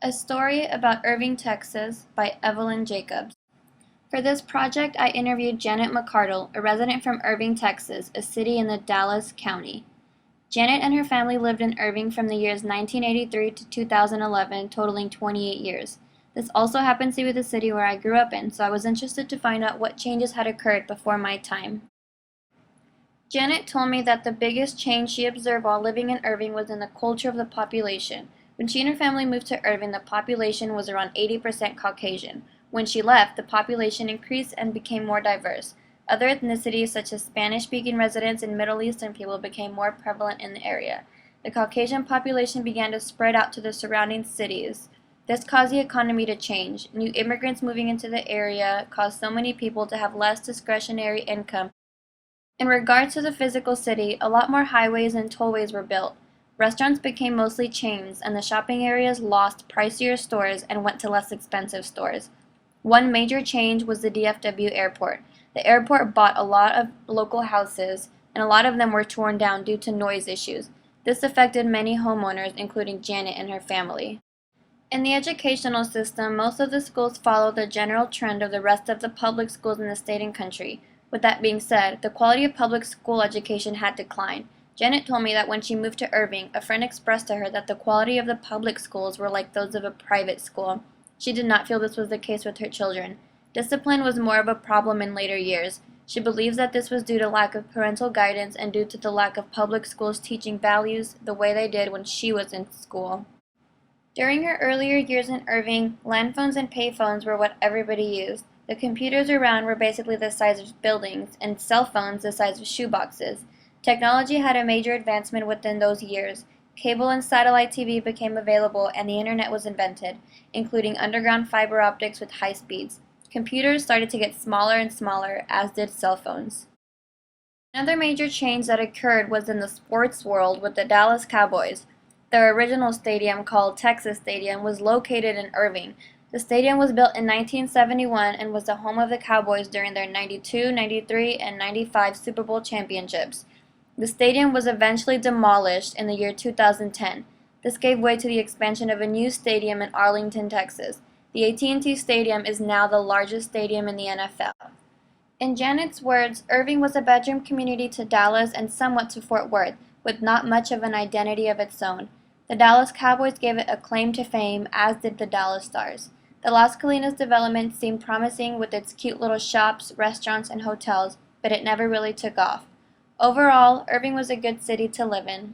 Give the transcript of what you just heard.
A Story About Irving, Texas by Evelyn Jacobs. For this project, I interviewed Janet McCardle, a resident from Irving, Texas, a city in the Dallas County. Janet and her family lived in Irving from the years 1983 to 2011, totaling 28 years. This also happens to be the city where I grew up in, so I was interested to find out what changes had occurred before my time. Janet told me that the biggest change she observed while living in Irving was in the culture of the population. When she and her family moved to Irving, the population was around 80% Caucasian. When she left, the population increased and became more diverse. Other ethnicities, such as Spanish-speaking residents and Middle Eastern people, became more prevalent in the area. The Caucasian population began to spread out to the surrounding cities. This caused the economy to change. New immigrants moving into the area caused so many people to have less discretionary income. In regards to the physical city, a lot more highways and tollways were built. Restaurants became mostly chains, and the shopping areas lost pricier stores and went to less expensive stores. One major change was the DFW airport. The airport bought a lot of local houses, and a lot of them were torn down due to noise issues. This affected many homeowners, including Janet and her family. In the educational system, most of the schools followed the general trend of the rest of the public schools in the state and country. With that being said, the quality of public school education had declined. Janet told me that when she moved to Irving, a friend expressed to her that the quality of the public schools were like those of a private school. She did not feel this was the case with her children. Discipline was more of a problem in later years. She believes that this was due to lack of parental guidance and due to the lack of public schools teaching values the way they did when she was in school. During her earlier years in Irving, land phones and payphones were what everybody used. The computers around were basically the size of buildings, and cell phones the size of shoeboxes. Technology had a major advancement within those years. Cable and satellite TV became available and the internet was invented, including underground fiber optics with high speeds. Computers started to get smaller and smaller, as did cell phones. Another major change that occurred was in the sports world with the Dallas Cowboys. Their original stadium, called Texas Stadium, was located in Irving. The stadium was built in 1971 and was the home of the Cowboys during their 92, 93, and 95 Super Bowl championships. The stadium was eventually demolished in the year 2010. This gave way to the expansion of a new stadium in Arlington, Texas. The AT&T Stadium is now the largest stadium in the NFL. In Janet's words, Irving was a bedroom community to Dallas and somewhat to Fort Worth, with not much of an identity of its own. The Dallas Cowboys gave it a claim to fame, as did the Dallas Stars. The Las Colinas development seemed promising with its cute little shops, restaurants, and hotels, but it never really took off. Overall, Irving was a good city to live in.